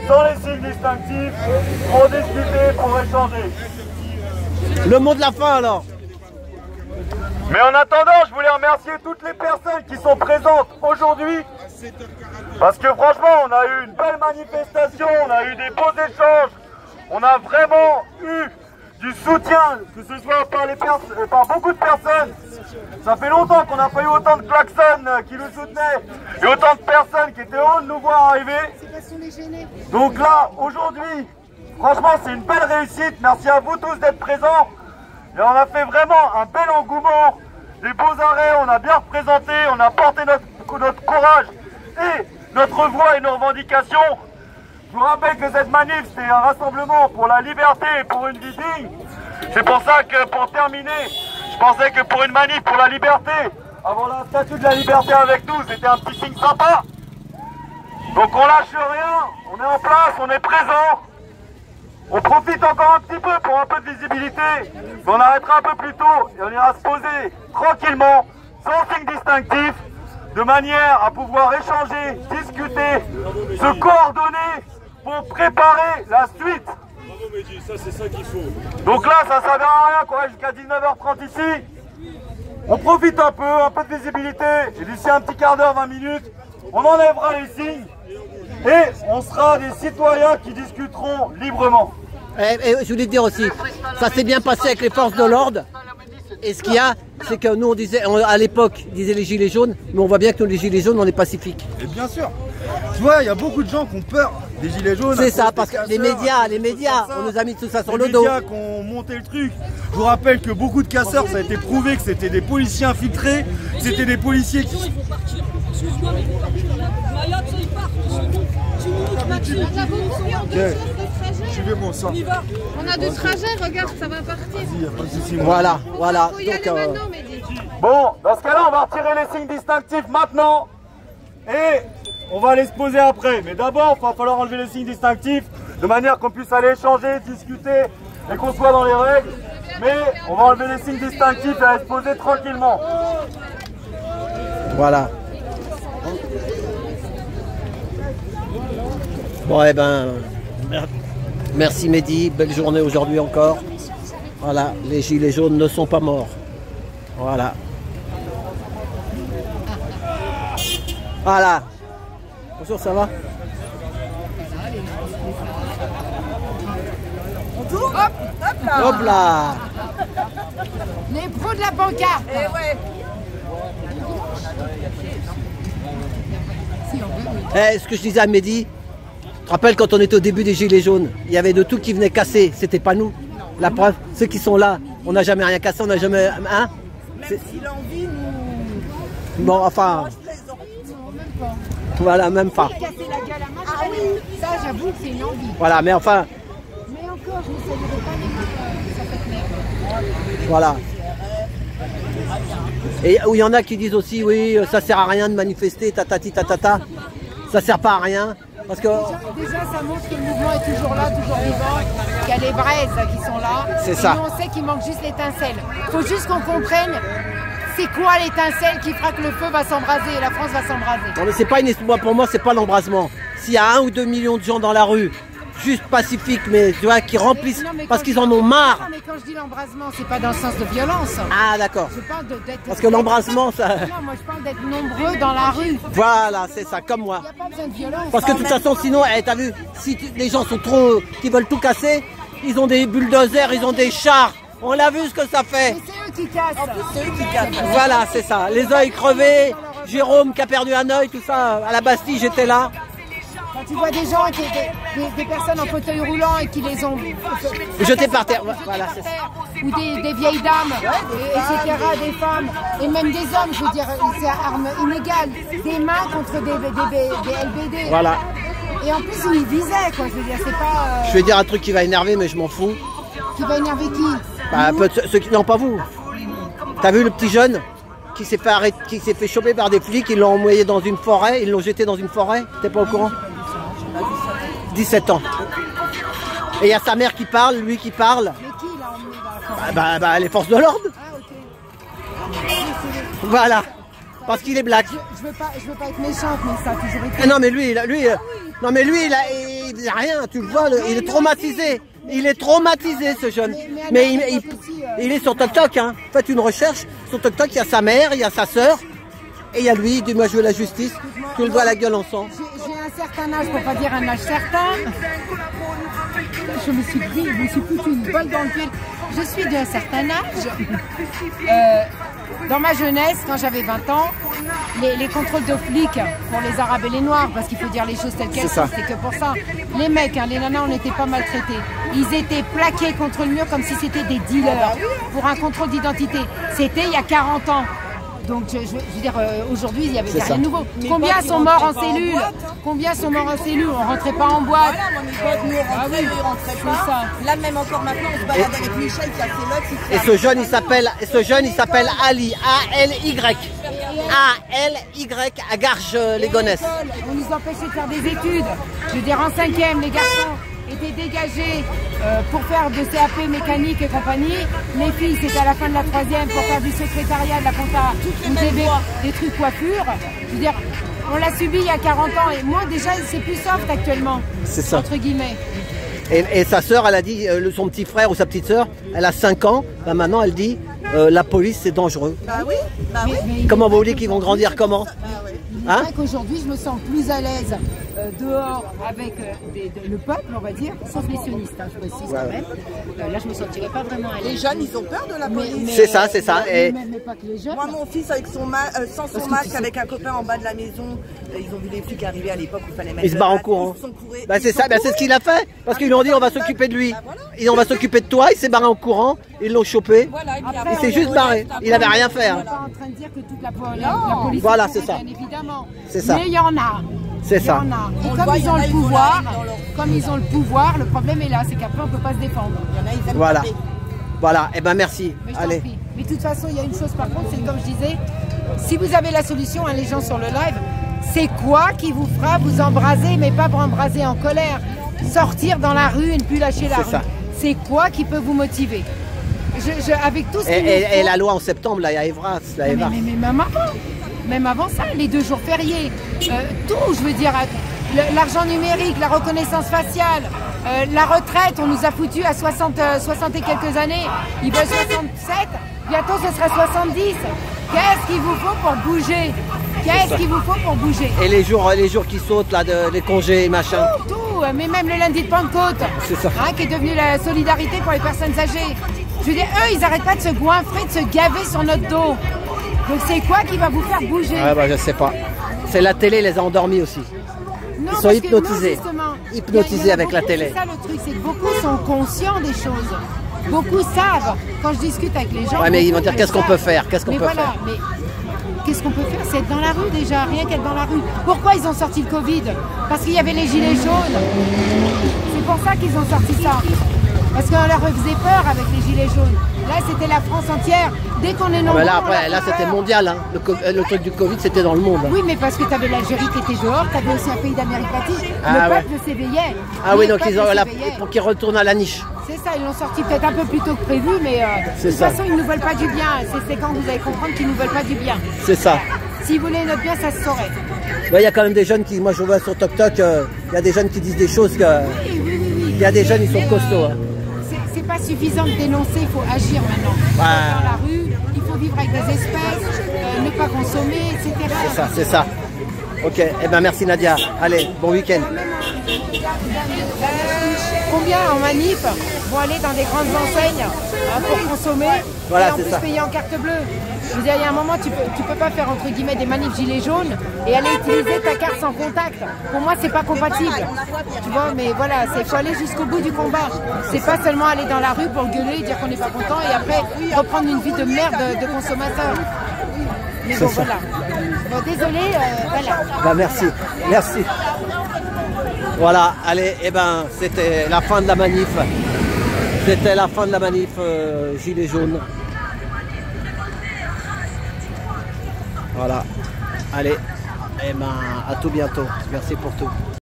sans les signes distinctifs, pour discuter, pour échanger. Le mot de la fin alors. Mais en attendant, je voulais remercier toutes les personnes qui sont présentes aujourd'hui. Parce que franchement, on a eu une belle manifestation, on a eu des beaux échanges. On a vraiment eu du soutien, que ce soit par beaucoup de personnes. Ça fait longtemps qu'on n'a pas eu autant de klaxons qui nous soutenaient et autant de personnes qui étaient heureux de nous voir arriver. Donc là, aujourd'hui, franchement, c'est une belle réussite. Merci à vous tous d'être présents. Et on a fait vraiment un bel engouement, des beaux arrêts, on a bien représenté, on a porté notre courage et notre voix et nos revendications. Je vous rappelle que cette manif, c'est un rassemblement pour la liberté et pour une vie digne. C'est pour ça que, pour terminer, je pensais que pour une manif pour la liberté, avoir la statue de la liberté avec nous, c'était un petit signe sympa. Donc on lâche rien, on est en place, on est présent. On profite encore un petit peu pour un peu de visibilité, mais on arrêtera un peu plus tôt et on ira se poser tranquillement, sans signe distinctif, de manière à pouvoir échanger, discuter, se coordonner pour préparer la suite. Bravo Mehdi, ça c'est ça qu'il faut. Donc là, ça ne sert à rien qu'on reste jusqu'à 19h30 ici. On profite un peu de visibilité, et d'ici un petit quart d'heure, 20 minutes, on enlèvera les signes. Et on sera des citoyens qui discuteront librement. Et je voulais te dire aussi, ça s'est bien passé avec les forces de l'ordre. Et ce qu'il y a, c'est que nous on disait, à l'époque, ils disaient les gilets jaunes, mais on voit bien que nous les gilets jaunes, on est pacifiques. Et bien sûr. Tu vois, il y a beaucoup de gens qui ont peur des gilets jaunes. C'est ça, parce que les médias, on nous a mis tout ça sur le dos. Les médias qui ont monté le truc. Je vous rappelle que beaucoup de casseurs, ça a été prouvé que c'était des policiers infiltrés, c'était des policiers qui... Excuse-moi, mais Mayotte, il part. On a du trajet, regarde, ça va partir. Voilà. Faut y aller maintenant, Mehdi. Bon, dans ce cas-là, on va retirer les signes distinctifs maintenant. Et on va aller se poser après. Mais d'abord, il va falloir enlever les signes distinctifs de manière qu'on puisse aller échanger, discuter et qu'on soit dans les règles. Mais on va enlever les signes distinctifs et aller se poser tranquillement. Voilà. Bon, eh ben, merci Mehdi, belle journée aujourd'hui encore. Voilà, les gilets jaunes ne sont pas morts. Voilà. Voilà. Bonjour, ça va? Hop là. Les pros de la pancarte. Ce que je disais à Mehdi, tu te rappelles quand on était au début des gilets jaunes, il y avait de tout qui venait casser, c'était pas nous. La preuve, ceux qui sont là, on n'a jamais rien cassé, on n'a jamais... Hein? Même si l'envie nous... Bon, enfin... Voilà, même pas. Casser la gueule à moi, ça j'avoue que c'est une envie. Voilà, mais enfin... Mais encore, je ne savais pas les ça fait merde. Voilà. Et où il y en a qui disent aussi, oui, ça sert à rien de manifester, tatati tatata. Ça sert pas à rien. Parce que... Déjà, ça montre que le mouvement est toujours là, toujours vivant. Il y a les braises qui sont là. C'est ça. Nous, on sait qu'il manque juste l'étincelle. Il faut juste qu'on comprenne c'est quoi l'étincelle qui fera que le feu va s'embraser et la France va s'embraser. Non, mais c'est pas pour moi, c'est pas l'embrasement. S'il y a 1 ou 2 millions de gens dans la rue, juste pacifiques, mais tu vois, qui remplissent parce qu'ils en ont marre. Non, mais quand je dis l'embrasement, c'est pas dans le sens de violence. Ah, d'accord. Je parle d'être... Parce que l'embrasement, ça... Non, moi je parle d'être nombreux dans la rue. Voilà, c'est ça, comme moi. Il n'y a pas besoin de violence. Parce que de toute façon, sinon, t'as vu, si les gens sont trop... qui veulent tout casser, ils ont des bulldozers, ils ont des chars. On l'a vu ce que ça fait. Mais c'est eux qui cassent. En plus, c'est eux qui cassent. Voilà, c'est ça. Les œils crevés, Jérôme qui a perdu un œil, tout ça. À la Bastille, j'étais là. Quand tu vois des gens, des personnes en fauteuil roulant et qui les ont jetés par terre, voilà, c'est ça. Ou des vieilles dames, etc., des femmes, et même des hommes, je veux dire, c'est armes inégales, des mains contre des LBD. Voilà. Et en plus, ils visaient, quoi, je veux dire, c'est pas... Je vais dire un truc qui va énerver, mais je m'en fous. Qui va énerver qui? Bah, ceux qui... Non, pas vous. T'as vu le petit jeune qui s'est fait choper par des flics, ils l'ont envoyé dans une forêt, ils l'ont jeté dans une forêt, t'es pas au courant? 17 ans. Et il y a sa mère qui parle, lui qui parle. Mais qui l'a emmené dans la forêt? Bah, les forces de l'ordre. Ah, ok. Voilà. Parce qu'il est black. Je veux pas être méchante, mais ça a toujours été... Non, mais lui, non, mais lui, il dit rien, tu le vois, il est traumatisé. Il est traumatisé, ce jeune. Mais il est sur TikTok, hein. Faites une recherche. Sur TikTok, il y a sa mère, il y a sa sœur. Et il y a lui, du moi jouer la justice. Tu le vois la gueule en sang. J'ai un certain âge, pour pas dire un âge certain. Je me suis foutu une balle dans le pied. Je suis d'un certain âge. Dans ma jeunesse, quand j'avais 20 ans, les contrôles de flics pour les Arabes et les Noirs, parce qu'il faut dire les choses telles qu'elles sont, c'était que pour ça. Les mecs, hein, les nanas, on n'était pas maltraités. Ils étaient plaqués contre le mur comme si c'était des dealers pour un contrôle d'identité. C'était il y a 40 ans. Donc, je veux dire, aujourd'hui, il y avait rien de nouveau. Combien sont morts en cellule? Combien sont morts en cellule? On rentrait pas en boîte. Ils rentraient pas. Là, même encore maintenant, on se balade avec Michel qui a fait l'autre. Et ce jeune, il s'appelle Ali. A-L-Y. A-L-Y à Garges-les-Gonesse. On nous empêchait de faire des études. Je veux dire, en 5e, les garçons étaient dégagés pour faire de CAP mécanique et compagnie. Les filles, c'était à la fin de la 3e pour faire du secrétariat, de la compta ou des trucs coiffure. Je veux dire, on l'a subi il y a 40 ans et moi déjà c'est plus soft actuellement. C'est ça. Entre guillemets. Et sa sœur, elle a dit, son petit frère ou sa petite sœur, elle a 5 ans, ben maintenant elle dit, la police c'est dangereux. Bah oui, mais comment vous voulez qu'ils vont grandir comment? Hein? C'est vrai qu'aujourd'hui je me sens plus à l'aise dehors avec le peuple, on va dire, sauf les sionistes, hein, je précise quand même. Là je me sentirais pas vraiment à l'aise. Les jeunes ils ont peur de la police. C'est ça, c'est ça. Mais pas que les jeunes. Moi mon fils avec sans son masque avec un copain en bas de la maison, ils ont vu les flics arriver à l'époque où il fallait mettre. Il se barre en courant. Bah c'est ça, bah c'est ce qu'il a fait. Parce qu'ils lui ont dit on va s'occuper de lui. Et on va s'occuper de toi, il s'est barré en courant, ils l'ont chopé. Il s'est juste barré. Il avait rien fait. On n'est pas en train de dire que toute la police. Voilà, c'est ça. Bien évidemment. C'est ça. Mais il y en a. C'est ça. Et comme ils ont le pouvoir, le problème est là, c'est qu'après on ne peut pas se défendre. Voilà. Voilà, et ben merci. Allez. Mais de toute façon, il y a une chose par contre, c'est comme je disais, si vous avez la solution, hein, les gens sur le live, c'est quoi qui vous fera vous embraser, mais pas pour embraser en colère? Sortir dans la rue et ne plus lâcher la rue. C'est quoi qui peut vous motiver? Avec tout ce et la loi en septembre, là, il y a Evras. Mais même avant ça, les 2 jours fériés, tout, je veux dire, l'argent numérique, la reconnaissance faciale, la retraite, on nous a foutu à 60 et quelques années, il veut 67, bientôt ce sera 70. Qu'est-ce qu'il vous faut pour bouger? Qu'est-ce qu'il vous faut pour bouger? Et les jours qui sautent, là, les congés, machin. Tout, mais même le lundi de Pentecôte, hein, qui est devenu la solidarité pour les personnes âgées. Je veux dire, eux, ils n'arrêtent pas de se goinfrer, de se gaver sur notre dos. Donc c'est quoi qui va vous faire bouger? Ah bah je sais pas. C'est la télé les a endormis aussi. Non, ils sont hypnotisés. Hypnotisés avec la télé. C'est ça le truc, c'est que beaucoup sont conscients des choses. Beaucoup savent. Quand je discute avec les gens... Ouais mais ils vont dire qu'est-ce qu'on peut faire? Qu'est-ce qu'on peut faire? Mais qu'est-ce qu'on peut faire? C'est être dans la rue déjà, rien qu'être dans la rue. Pourquoi ils ont sorti le Covid? Parce qu'il y avait les gilets jaunes. C'est pour ça qu'ils ont sorti ça. Parce qu'on leur faisait peur avec les gilets jaunes. Là, c'était la France entière. Dès qu'on est nombreux, là c'était mondial. Hein. Le truc du Covid, c'était dans le monde. Hein. Oui, mais parce que tu avais l'Algérie qui était dehors, tu avais aussi un pays d'Amérique latine. Le peuple s'éveillait. Ah oui, donc ils ont pour qu'ils retournent à la niche. C'est ça, ils l'ont sorti peut-être un peu plus tôt que prévu, mais de toute façon, ils ne nous veulent pas du bien. C'est quand vous allez comprendre qu'ils ne nous veulent pas du bien. C'est ça. S'ils voulaient notre bien, ça se saurait. Il y a quand même des jeunes qui, moi je vois sur TikTok, il y a des jeunes qui disent des choses que... Oui. Il y a des jeunes, ils sont costauds. Hein. C'est pas suffisant de dénoncer, il faut agir maintenant. Dans la rue, il faut vivre avec des espèces, ne pas consommer, etc. C'est ça. Ok, eh ben merci Nadia. Allez, bon week-end. Combien en manif vont aller dans des grandes enseignes pour consommer et en plus payer en carte bleue? Je veux dire, il y a un moment, tu peux pas faire entre guillemets des manifs gilets jaunes et aller utiliser ta carte sans contact. Pour moi, c'est pas compatible. Tu vois, mais voilà, il faut aller jusqu'au bout du combat. C'est pas seulement aller dans la rue pour gueuler, dire qu'on n'est pas content et après reprendre une vie de merde de consommateur. Mais bon, voilà. Bon, désolé, voilà. Bah, merci. Voilà, allez, eh ben, c'était la fin de la manif. C'était la fin de la manif Gilets jaunes. Voilà. Allez, eh ben, à tout bientôt. Merci pour tout.